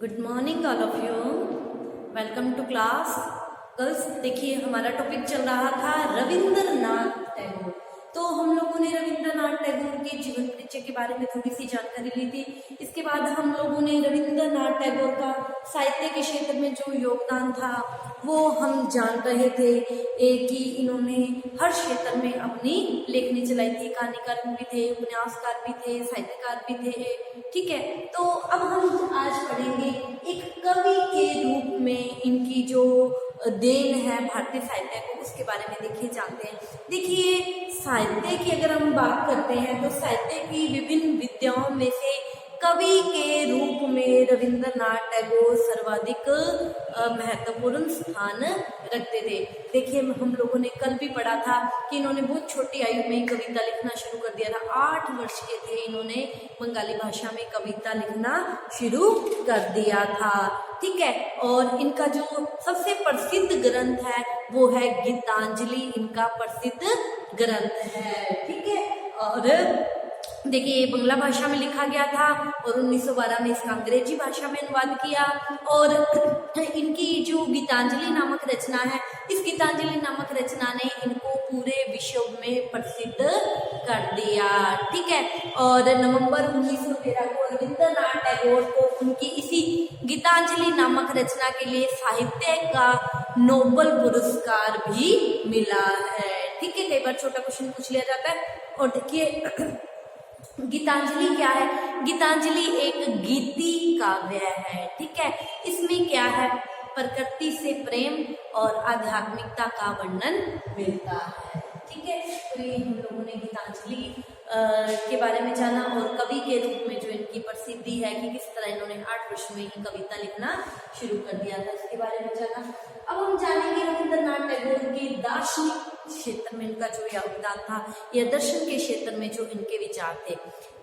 Good morning all of you. Welcome to class. Girls देखिए हमारा topic चल रहा था रविंद्रनाथ टैगोर। तो हम लोगों ने रविंद्रनाथ टैगोर के जीवन परिचय के बारे में थोड़ी सी जानकारी ली थी। इसके बाद हम लोगों ने रविंद्रनाथ टैगोर का साहित्य के क्षेत्र में जो योगदान था वो हम जान रहे थे कि इन्होंने हर क्षेत्र में अपनी लेखनी चलाई थी। कहानीकार भी थे, उपन्यासकार भी थे, साहित्यकार भी थे। ठीक है, तो अब हम आज पढ़ेंगे एक कवि के रूप में इनकी जो देन है भारतीय साहित्य को, उसके बारे में देखिए जानते हैं। देखिए साहित्य की अगर हम बात करते हैं तो साहित्य की विभिन्न विद्याओं में से कवि के रूप में रविंद्रनाथ टैगोर सर्वाधिक महत्वपूर्ण स्थान रखते थे। देखिए हम लोगों ने कल भी पढ़ा था कि इन्होंने बहुत छोटी आयु में कविता लिखना शुरू कर दिया था। 8 वर्ष के थे इन्होंने बंगाली भाषा में कविता लिखना शुरू कर दिया था। ठीक है, और इनका जो सबसे प्रसिद्ध ग्रंथ है वो है गीतांजलि, इनका प्रसिद्ध ग्रंथ है। ठीक है, और देखिए बंगला भाषा में लिखा गया था और 1912 में इसका अंग्रेजी भाषा में अनुवाद किया। और इनकी जो गीतांजलि नामक रचना है, इस गीतांजलि नामक रचना ने इनको पूरे विश्व में प्रसिद्ध कर दिया। ठीक है, और नवंबर 1913 को रविंद्रनाथ टैगोर को उनकी इसी गीतांजलि नामक रचना के लिए साहित्य का नोबेल पुरस्कार भी मिला है। ठीक है, कई बार छोटा क्वेश्चन पूछ लिया जाता है। और देखिए गीतांजलि क्या है? गीतांजलि एक गीति काव्य है। ठीक है, इसमें क्या है, प्रकृति से प्रेम और आध्यात्मिकता का वर्णन मिलता है। ठीक है, तो ये हम लोगों ने गीतांजलि के बारे में जाना और कवि के रूप में जो इनकी प्रसिद्धि है कि किस तरह इन्होंने 8 वर्ष में ही कविता लिखना शुरू कर दिया था, इसके बारे में जाना। अब हम जानेंगे रविंद्रनाथ टैगोर के दार्शनिक क्षेत्र में इनका जो योगदान था या दर्शन के क्षेत्र में जो इनके विचार थे।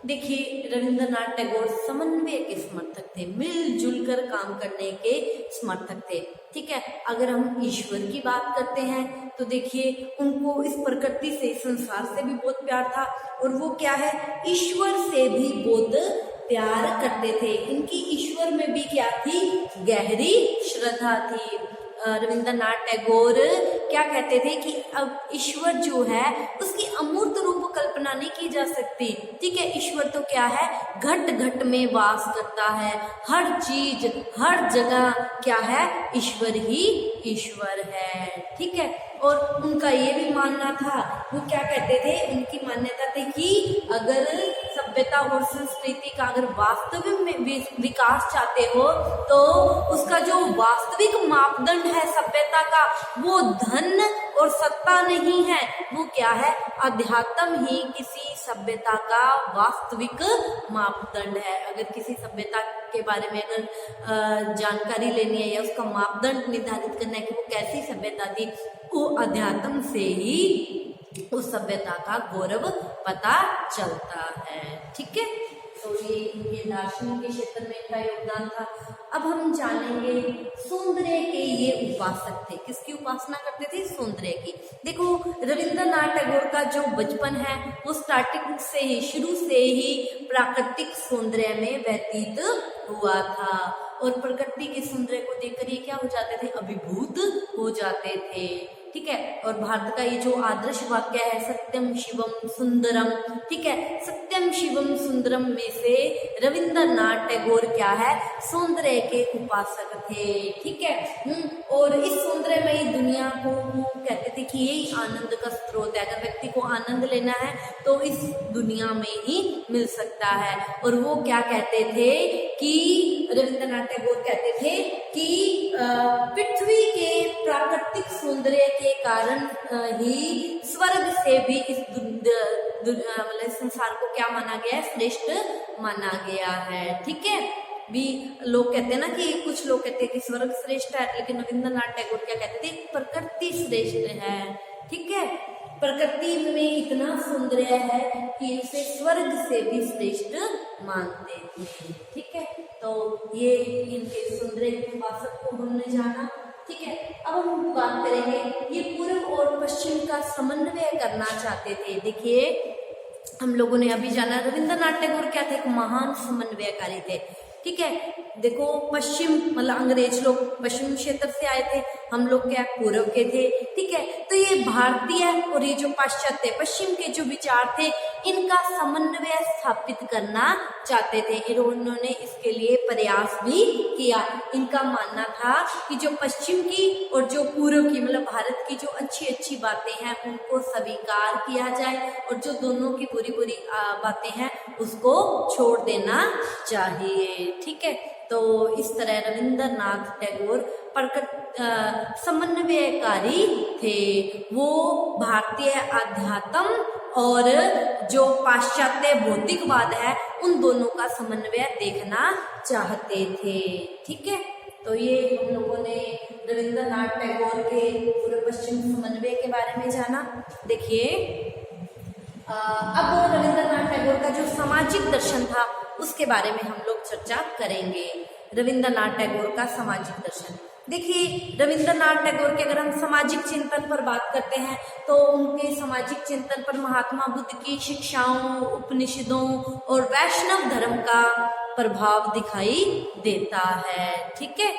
देखिए रविंद्रनाथ टैगोर समन्वय के समर्थक थे, मिलजुल कर काम करने के समर्थक थे। ठीक है, अगर हम ईश्वर की बात करते हैं तो देखिए उनको इस प्रकृति से, इस संसार से भी बहुत प्यार था और वो क्या है, ईश्वर से भी बहुत प्यार करते थे। इनकी ईश्वर में भी क्या थी, गहरी श्रद्धा थी। रविंद्रनाथ टैगोर क्या कहते थे कि अब ईश्वर जो है उसकी अमूर्त रूप कल्पना नहीं की जा सकती। ठीक है, ईश्वर तो क्या है, घट घट में वास करता है, हर चीज हर जगह क्या है, ईश्वर ही ईश्वर है। ठीक है, और उनका ये भी मानना था, वो क्या कहते थे, उनकी मान्यता थी कि अगर सभ्यता और संस्कृति का अगर वास्तविक में विकास चाहते हो तो उसका जो वास्तविक मापदंड है सभ्यता का वो धन और सत्ता नहीं है, वो क्या है, अध्यात्म ही किसी सभ्यता का वास्तविक मापदंड है। अगर किसी सभ्यता के बारे में अगर जानकारी लेनी है या उसका मापदंड निर्धारित करना है कि वो कैसी सभ्यता थी, वो अध्यात्म से ही उस सभ्यता का गौरव पता चलता है। ठीक है, तो ये दार्शनिक के क्षेत्र में इनका योगदान था। अब हम जानेंगे सौंदर्य के ये उपासक थे। किसकी उपासना करते थे, सौंदर्य की। देखो रविंद्रनाथ टैगोर का जो बचपन है वो स्टार्टिंग से ही, शुरू से ही प्राकृतिक सौंदर्य में व्यतीत हुआ था और प्रकृति के सौंदर्य को देखकर ये क्या हो जाते थे, अभिभूत हो जाते थे। ठीक है, और भारत का ये जो आदर्श वाक्य है, सत्यम शिवम सुंदरम। ठीक है, सत्यम शिवम सुंदरम में से रविंद्रनाथ टैगोर क्या है, सौंदर्य के उपासक थे। ठीक है, और इस सौंदर्यमयी दुनिया को वो कहते थे कि यही आनंद का स्रोत है। अगर व्यक्ति को आनंद लेना है तो इस दुनिया में ही मिल सकता है। और वो क्या कहते थे कि रविंद्रनाथ टैगोर कहते थे कि पृथ्वी के प्राकृतिक सौंदर्य के कारण ही स्वर्ग से भी इस मतलब संसार को क्या माना गया है, श्रेष्ठ माना गया है। ठीक है, भी लोग कहते हैं ना कि कुछ लोग कहते हैं कि स्वर्ग श्रेष्ठ है, लेकिन रविंद्रनाथ टैगोर क्या कहते थे, प्रकृति श्रेष्ठ है। ठीक है, प्रकृति में इतना सौंदर्य है कि उसे स्वर्ग से भी श्रेष्ठ मानते थे। ठीक है, तो ये इनके सौंदर्य के उपासक को हमने जाना। ठीक है, अब हम बात करेंगे, ये पूर्व और पश्चिम का समन्वय करना चाहते थे। देखिए हम लोगों ने अभी जाना रविंद्रनाथ टैगोर क्या थे, एक महान समन्वयकारी थे। ठीक है। देखो पश्चिम मतलब अंग्रेज लोग पश्चिम क्षेत्र से आए थे, हम लोग क्या पूर्व के थे, ठीक है। तो ये भारतीय और ये जो पाश्चात्य पश्चिम के जो विचार थे इनका समन्वय स्थापित करना चाहते थे। इन्होंने इसके लिए प्रयास भी किया। इनका मानना था कि जो पश्चिम की और जो पूर्व की मतलब भारत की जो अच्छी अच्छी बातें हैं उनको स्वीकार किया जाए और जो दोनों की बुरी बुरी बातें हैं उसको छोड़ देना चाहिए, ठीक है। तो इस तरह रविंद्रनाथ टैगोर प्रकट समन्वयकारी थे। वो भारतीय अध्यात्म और जो पाश्चात्य भौतिकवाद है उन दोनों का समन्वय देखना चाहते थे, ठीक है। तो ये हम लोगों ने रविंद्रनाथ टैगोर के पूर्व पश्चिम समन्वय के बारे में जाना। देखिए अब रविंद्रनाथ टैगोर का जो सामाजिक दर्शन था उसके बारे में हम लोग चर्चा करेंगे। रविंद्रनाथ टैगोर का सामाजिक दर्शन, देखिए रविंद्रनाथ टैगोर के अगर हम सामाजिक चिंतन पर बात करते हैं तो उनके सामाजिक चिंतन पर महात्मा बुद्ध की शिक्षाओं, उपनिषदों और वैष्णव धर्म का प्रभाव दिखाई देता है, ठीक है।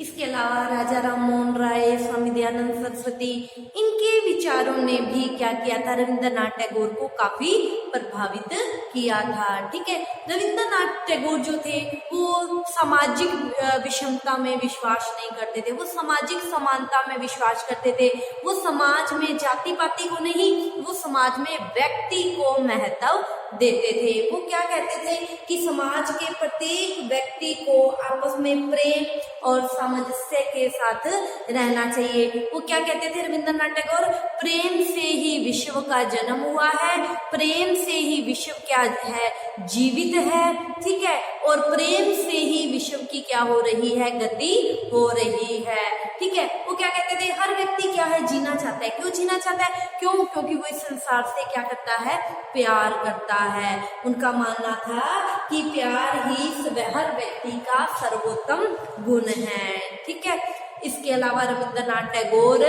इसके अलावा राजा राम मोहन राय, स्वामी दयानंद सरस्वती, इनके विचारों ने भी क्या किया था, रविंद्रनाथ टैगोर को काफी प्रभावित किया था, ठीक है। रविंद्रनाथ टैगोर जो थे वो सामाजिक विषमता में विश्वास नहीं करते थे, वो सामाजिक समानता में विश्वास करते थे। वो समाज में जाति पाति को नहीं, वो समाज में व्यक्ति को महत्व देते थे। वो क्या कहते थे कि समाज के प्रत्येक व्यक्ति को आपस में प्रेम और सामंजस्य के साथ रहना चाहिए। वो क्या कहते थे रविंद्रनाथ टैगोर, प्रेम से ही विश्व का जन्म हुआ है, प्रेम से ही विश्व क्या है जीवित है, ठीक है, और प्रेम से ही विश्व की क्या हो रही है गति हो रही है, ठीक है। वो क्या कहते थे, हर व्यक्ति क्या है जीना चाहता है। क्यों जीना चाहता है? क्यों? क्योंकि वो इस संसार से क्या करता है, प्यार करता है। उनका मानना था कि प्यार ही हर व्यक्ति का सर्वोत्तम गुण है, ठीक है। इसके अलावा रविंद्रनाथ टैगोर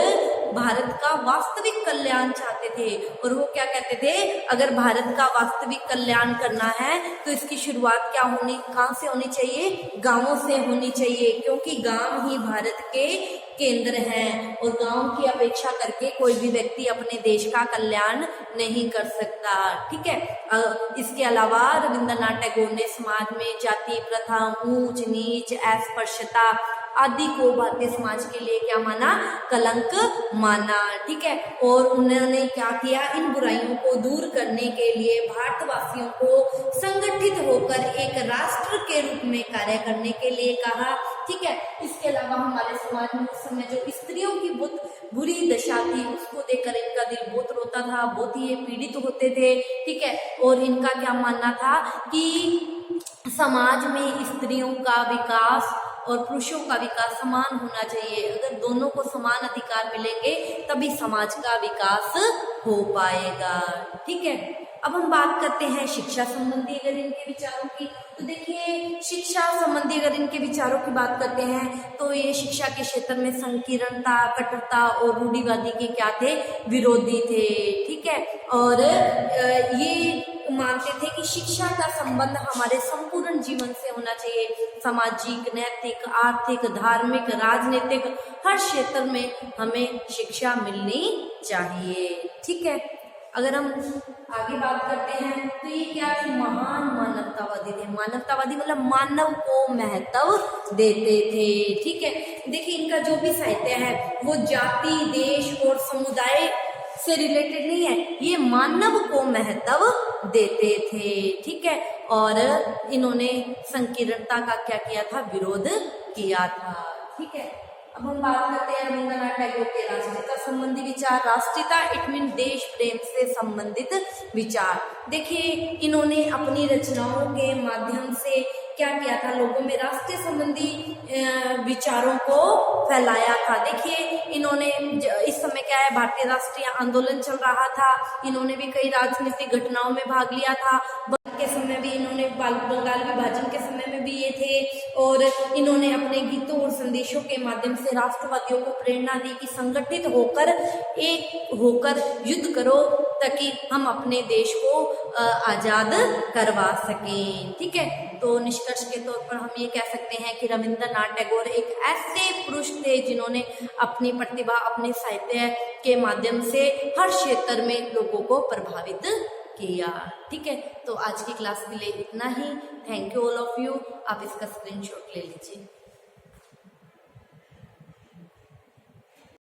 भारत का वास्तविक कल्याण चाहते थे और वो क्या कहते थे, अगर भारत का वास्तविक कल्याण करना है तो इसकी शुरुआत क्या होनी, कहाँ से होनी चाहिए, गांवों से होनी चाहिए, क्योंकि गांव ही भारत के केंद्र हैं और गांव की अपेक्षा करके कोई भी व्यक्ति अपने देश का कल्याण नहीं कर सकता, ठीक है। इसके अलावा रविंद्रनाथ टैगोर ने समाज में जाति प्रथा, ऊंच नीच, अस्पृश्यता आदि को भारतीय समाज के लिए क्या माना, कलंक माना, ठीक है। और उन्होंने क्या किया, इन बुराइयों को दूर करने के लिए भारतवासियों को संगठित होकर एक राष्ट्र के रूप में कार्य करने के लिए कहा, ठीक है। इसके अलावा हमारे समाज में उस समय जो स्त्रियों की बहुत बुरी दशा थी उसको देखकर इनका दिल बहुत रोता था, बहुत ही पीड़ित होते थे, ठीक है। और इनका क्या मानना था कि समाज में स्त्रियों का विकास और पुरुषों का विकास समान होना चाहिए। अगर दोनों को समान अधिकार मिलेंगे तभी समाज का विकास हो पाएगा, ठीक है। अब हम बात करते हैं शिक्षा संबंधी अगर इनके विचारों की, तो देखिए शिक्षा संबंधी अगर इनके विचारों की बात करते हैं तो ये शिक्षा के क्षेत्र में संकीर्णता, कट्टरता और रूढ़िवादी के क्या थे, विरोधी थे, ठीक है। और ये मानते थे कि शिक्षा का संबंध हमारे संपूर्ण जीवन से होना चाहिए, सामाजिक, नैतिक, आर्थिक, धार्मिक, राजनीतिक हर क्षेत्र में हमें शिक्षा मिलनी चाहिए, ठीक है। अगर हम आगे बात करते हैं तो ये क्या थे, महान मानवतावादी थे। मानवतावादी मतलब मानव को महत्व देते थे, ठीक है। देखिए इनका जो भी साहित्य है वो जाति, देश और समुदाय से रिलेटेड नहीं है, ये मानव को महत्व देते थे, ठीक है। और इन्होंने संकीर्णता का क्या किया था, विरोध किया था, ठीक है। अब हम बात करते हैं रविंद्रनाथ टैगोर के राष्ट्रीयता संबंधी विचार। राष्ट्रीयता इट मीन देश प्रेम से संबंधित विचार। देखिए इन्होंने अपनी रचनाओं के माध्यम से क्या किया था, लोगों में राष्ट्रीय संबंधी विचारों को फैलाया था। देखिए इन्होंने इस समय क्या है, भारतीय राष्ट्रीय आंदोलन चल रहा था, इन्होंने भी कई राजनीतिक घटनाओं में भाग लिया था। के समय भी इन्होंने बंगाल विभाजन के समय में भी ये थे और इन्होंने अपने गीतों और संदेशों के माध्यम से राष्ट्रवादियों को प्रेरणा दी कि संगठित होकर एक होकर युद्ध करो ताकि हम अपने देश को आज़ाद करवा सकें। ठीक है, तो निष्कर्ष के तौर पर हम ये कह सकते हैं कि रविंद्रनाथ टैगोर एक ऐसे पुरुष थे जिन्होंने अपनी प्रतिभा, अपने साहित्य के माध्यम से हर क्षेत्र में लोगों को प्रभावित किया। ठीक है, तो आज की क्लास के लिए इतना ही। Thank you all of you. आप इसका स्क्रीनशॉट ले लीजिए।